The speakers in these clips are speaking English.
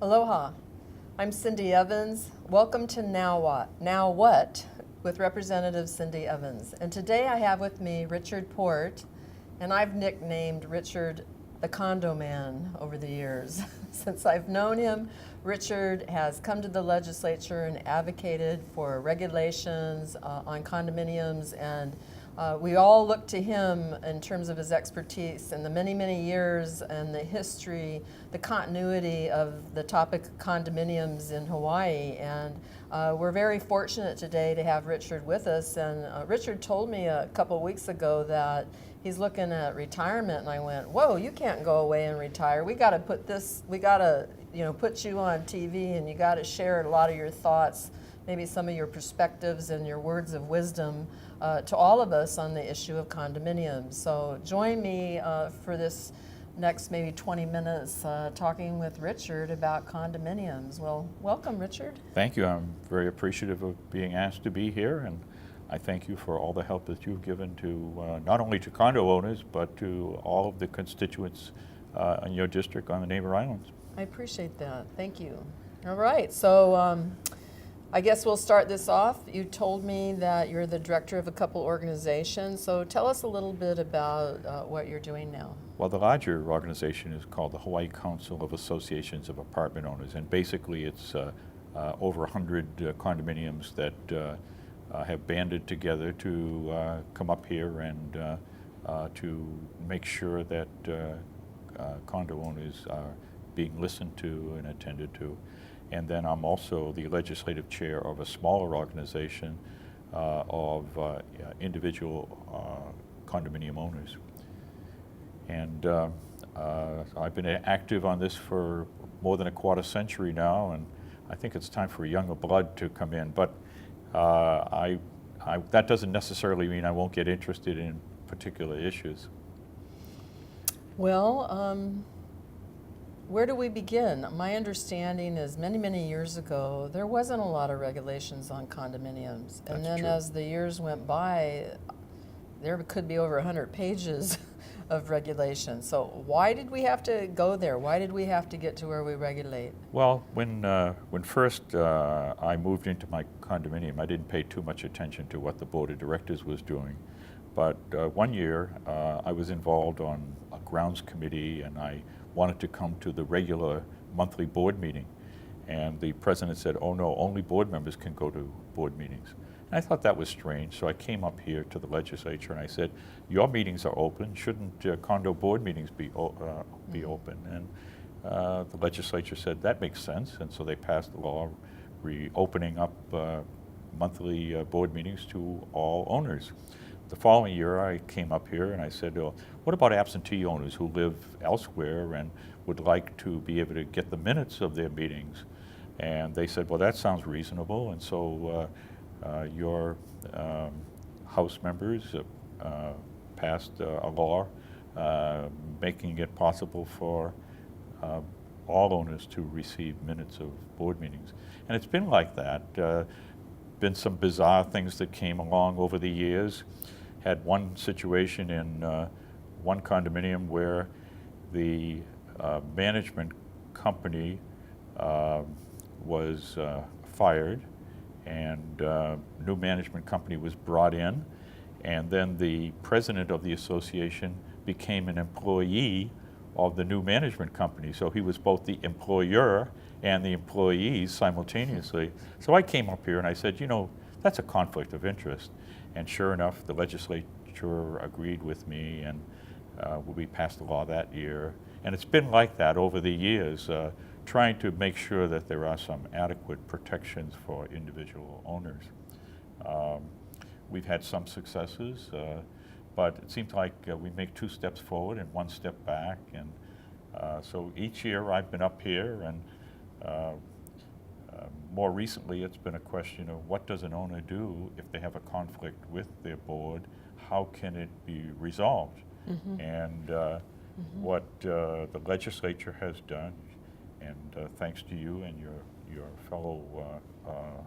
Aloha, I'm Cindy Evans. Welcome to Now What with Representative Cindy Evans. And today I have with me Richard Port, and I've nicknamed Richard the Condo Man over the years. Since I've known him, Richard has come to the legislature and advocated for regulations on condominiums, and we all look to him in terms of his expertise and the many, many years and the history, the continuity of the topic of condominiums in Hawaii. And we're very fortunate today to have Richard with us. And Richard told me a couple weeks ago that he's looking at retirement, and I went, whoa, you can't go away and retire. We got to put you on TV, and you got to share a lot of your thoughts, maybe some of your perspectives and your words of wisdom to all of us on the issue of condominiums. So join me for this next maybe 20 minutes talking with Richard about condominiums. Well, welcome, Richard. Thank you. I'm very appreciative of being asked to be here, and I thank you for all the help that you've given to not only to condo owners, but to all of the constituents in your district on the neighbor islands. I appreciate that. Thank you. All right. So I guess we'll start this off. You told me that you're the director of a couple organizations. So tell us a little bit about what you're doing now. Well, the larger organization is called the Hawaii Council of Associations of Apartment Owners, and basically it's over 100 condominiums that have banded together to come up here and to make sure that condo owners are being listened to and attended to. And then I'm also the legislative chair of a smaller organization of individual condominium owners. And I've been active on this for more than a quarter century now, and I think it's time for younger blood to come in. But that doesn't necessarily mean I won't get interested in particular issues. Well, where do we begin? My understanding is many, many years ago, there wasn't a lot of regulations on condominiums. And then true. As the years went by, there could be over 100 pages of regulations. So why did we have to go there? Why did we have to get to where we regulate? Well, when first I moved into my condominium, I didn't pay too much attention to what the board of directors was doing. But one year, I was involved on a grounds committee, and I wanted to come to the regular monthly board meeting. And the president said, oh no, only board members can go to board meetings. And I thought that was strange, so I came up here to the legislature and I said, your meetings are open, shouldn't condo board meetings be open? And the legislature said, that makes sense, and so they passed a law reopening up monthly board meetings to all owners. The following year, I came up here and I said, what about absentee owners who live elsewhere and would like to be able to get the minutes of their meetings? And they said, well, that sounds reasonable. And so your House members passed a law making it possible for all owners to receive minutes of board meetings. And it's been like that. Been some bizarre things that came along over the years. Had one situation in one condominium where the management company was fired, and new management company was brought in, and then the president of the association became an employee of the new management company. So he was both the employer and the employees simultaneously. So I came up here and I said, that's a conflict of interest. And sure enough, the legislature agreed with me, and we passed a law that year. And it's been like that over the years, trying to make sure that there are some adequate protections for individual owners. We've had some successes, but it seems like we make 2 steps forward and 1 step back. And so each year I've been up here, and more recently it's been a question of what does an owner do if they have a conflict with their board? How can it be resolved? Mm-hmm. And what the legislature has done, and thanks to you and your fellow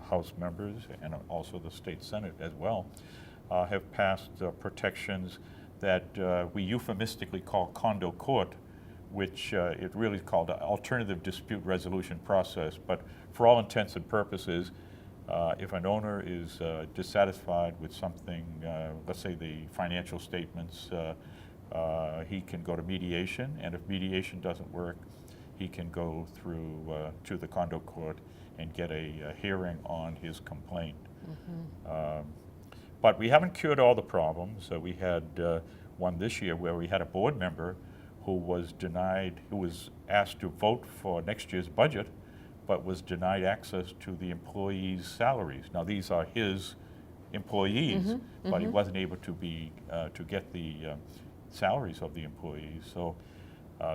House members and also the state Senate as well, have passed protections that we euphemistically call condo court, which it really is called an alternative dispute resolution process. But for all intents and purposes, if an owner is dissatisfied with something, let's say the financial statements, he can go to mediation, and if mediation doesn't work, he can go through to the condo court and get a hearing on his complaint. But we haven't cured all the problems. We had one this year where we had a board member who was denied, who was asked to vote for next year's budget, but was denied access to the employees' salaries. Now these are his employees, but he wasn't able to be to get the salaries of the employees. So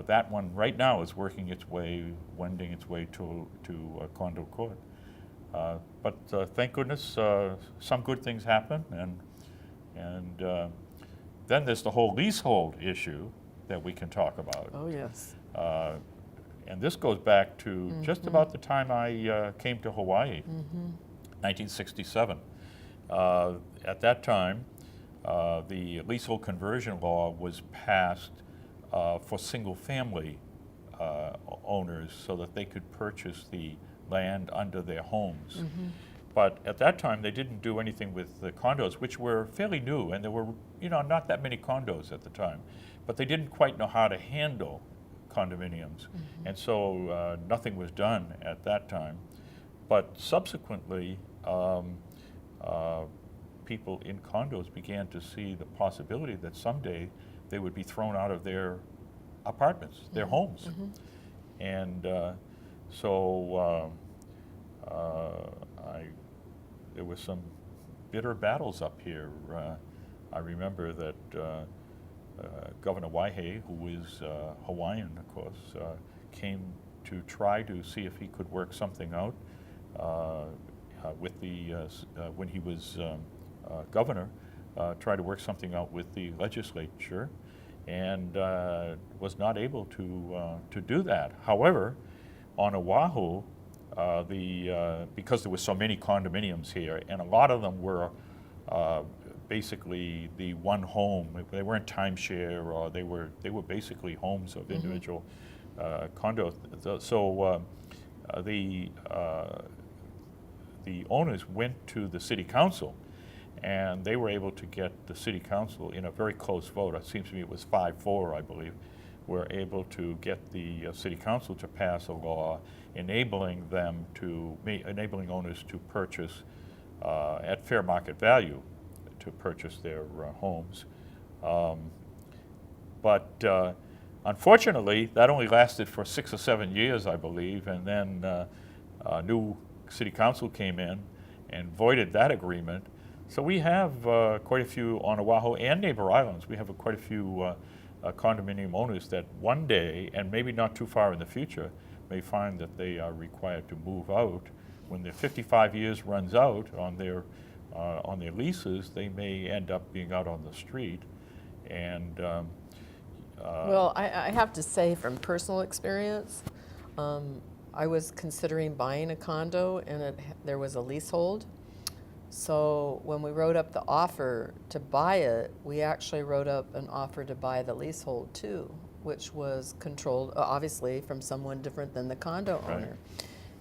that one right now is working its way, wending its way to condo court. But thank goodness some good things happen, and then there's the whole leasehold issue that we can talk about. Oh, yes. And this goes back to just about the time I came to Hawaii, 1967. At that time, the leasehold conversion law was passed for single-family owners so that they could purchase the land under their homes. But at that time, they didn't do anything with the condos, which were fairly new, and there were, not that many condos at the time. But they didn't quite know how to handle condominiums, and so nothing was done at that time. But subsequently, people in condos began to see the possibility that someday they would be thrown out of their apartments, their homes. And so there were some bitter battles up here. I remember that Governor Wai'he, who is Hawaiian, of course, came to try to see if he could work something out with the, when he was governor, try to work something out with the legislature, and was not able to do that. However, on Oahu, because there were so many condominiums here, and a lot of them were basically the one home. They weren't timeshare, or they were basically homes of individual condos. So the owners went to the city council, and they were able to get the city council in a very close vote. It seems to me it was 5-4, I believe. Were able to get the city council to pass a law enabling them to enabling owners to purchase at fair market value to purchase their homes. But unfortunately, that only lasted for 6 or 7 years, I believe, and then a new city council came in and voided that agreement. So we have quite a few on Oahu and neighbor islands. We have quite a few condominium owners that one day, and maybe not too far in the future, may find that they are required to move out. When their 55 years runs out on their leases, they may end up being out on the street. And well, I have to say from personal experience, I was considering buying a condo, and there was a leasehold. So when we wrote up the offer to buy it, we actually wrote up an offer to buy the leasehold too, which was controlled, obviously, from someone different than the condo owner.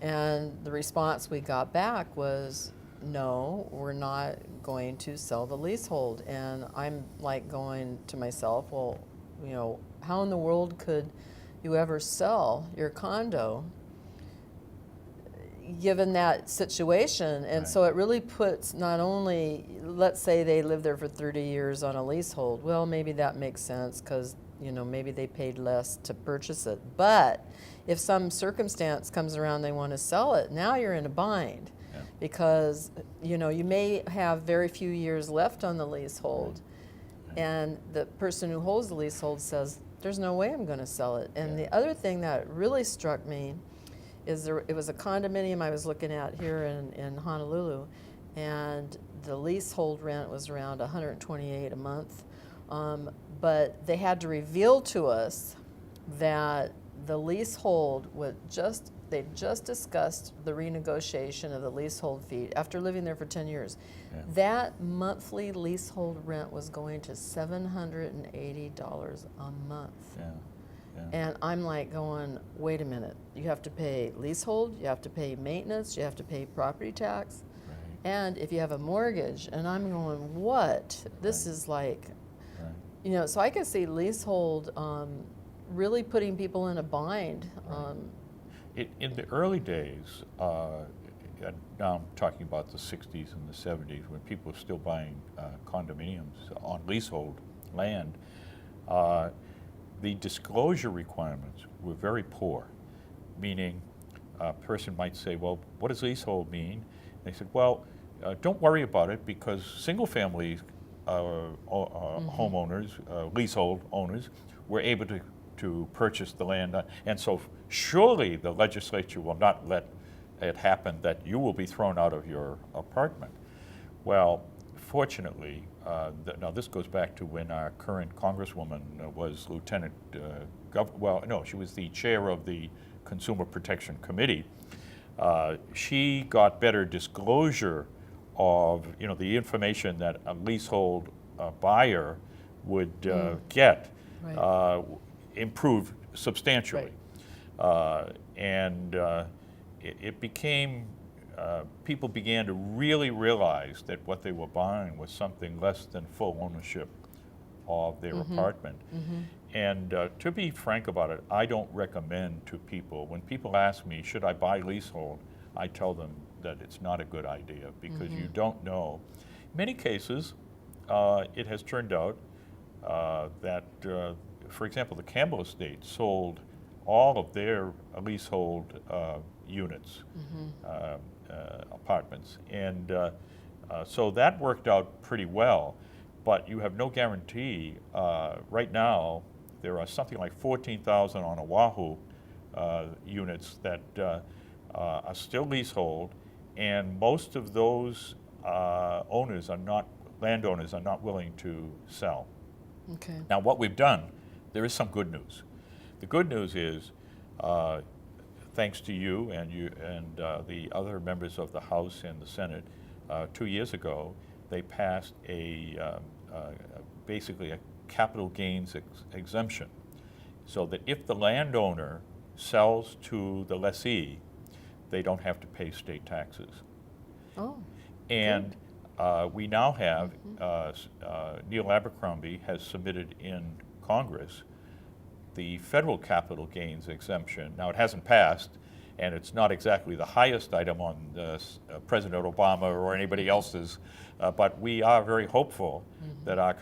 And the response we got back was, no, we're not going to sell the leasehold. And I'm like going to myself, well, how in the world could you ever sell your condo given that situation? And so it really puts not only, let's say they lived there for 30 years on a leasehold, well, maybe that makes sense because maybe they paid less to purchase it. But if some circumstance comes around, they want to sell it, now you're in a bind because you may have very few years left on the leasehold, and the person who holds the leasehold says, there's no way I'm going to sell it. And the other thing that really struck me is it was a condominium I was looking at here in Honolulu, and the leasehold rent was around $128 a month. But they had to reveal to us that the leasehold they just discussed the renegotiation of the leasehold fee after living there for 10 years. That monthly leasehold rent was going to $780 a month. Yeah. And I'm like going, wait a minute, you have to pay leasehold, you have to pay maintenance, you have to pay property tax, Right. and if you have a mortgage, and I'm going, what? This Right. is like, Right. so I can see leasehold really putting people in a bind. Right. In the early days, and now I'm talking about the 60s and the 70s, when people were still buying condominiums on leasehold land, the disclosure requirements were very poor, meaning a person might say, well, what does leasehold mean? And they said, well, don't worry about it, because single-family homeowners, leasehold owners, were able to purchase the land. And so surely the legislature will not let it happen that you will be thrown out of your apartment. Well, fortunately, now this goes back to when our current Congresswoman was Lieutenant she was the chair of the Consumer Protection Committee. She got better disclosure of the information that a leasehold buyer would get, Right. improved substantially. Right. It became, people began to really realize that what they were buying was something less than full ownership of their apartment. And to be frank about it, I don't recommend to people, when people ask me, should I buy leasehold, I tell them that it's not a good idea, because you don't know. In many cases, it has turned out that, for example, the Campbell estate sold all of their leasehold units, apartments. And so that worked out pretty well, but you have no guarantee. Right now, there are something like 14,000 on Oahu units that are still leasehold, and most of those landowners are not willing to sell. Okay. Now, what we've done, there is some good news. The good news is, thanks to you and the other members of the House and the Senate, 2 years ago, they passed basically a capital gains exemption, so that if the landowner sells to the lessee, they don't have to pay state taxes. Oh. And we now have, Neil Abercrombie has submitted in Congress the federal capital gains exemption. Now, it hasn't passed, and it's not exactly the highest item on President Obama or anybody else's, but we are very hopeful that our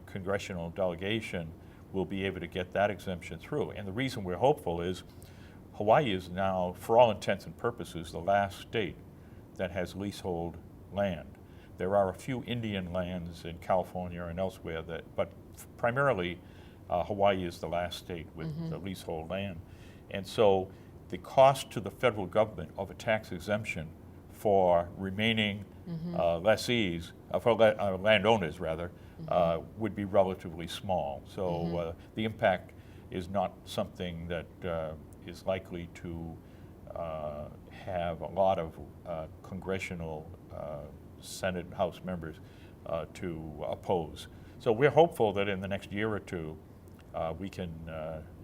congressional delegation will be able to get that exemption through. And the reason we're hopeful is Hawaii is now, for all intents and purposes, the last state that has leasehold land. There are a few Indian lands in California and elsewhere, but primarily Hawaii is the last state with the leasehold land. And so the cost to the federal government of a tax exemption for remaining lessees, for landowners rather, would be relatively small. So the impact is not something that is likely to have a lot of congressional Senate and House members to oppose. So we're hopeful that in the next year or two, we can,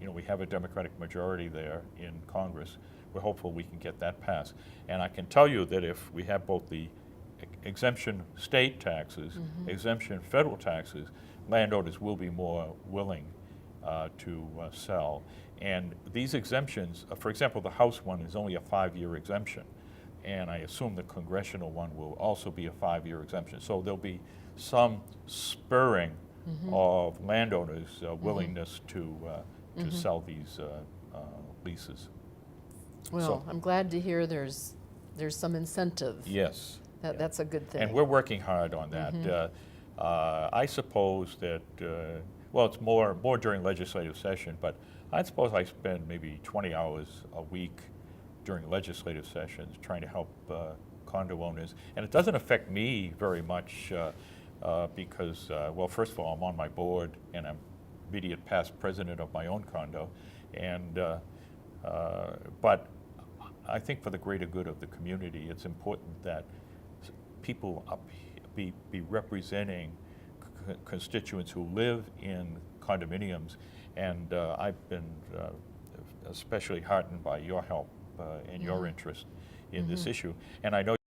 we have a Democratic majority there in Congress. We're hopeful we can get that passed. And I can tell you that if we have both the exemption state taxes, exemption federal taxes, landowners will be more willing to sell. And these exemptions, for example, the House one is only a 5-year exemption, and I assume the congressional one will also be a 5-year exemption. So there'll be some spurring of landowners' willingness to sell these leases. Well, So- I'm glad to hear there's some incentive. Yes. That's a good thing. And we're working hard on that. I suppose that, it's more during legislative session, but I suppose I spend maybe 20 hours a week during legislative sessions trying to help condo owners. And it doesn't affect me very much because, first of all, I'm on my board and I'm immediate past president of my own condo. And, but I think for the greater good of the community, it's important that people be representing constituents who live in condominiums And I've been especially heartened by your help and your interest in this issue. And I know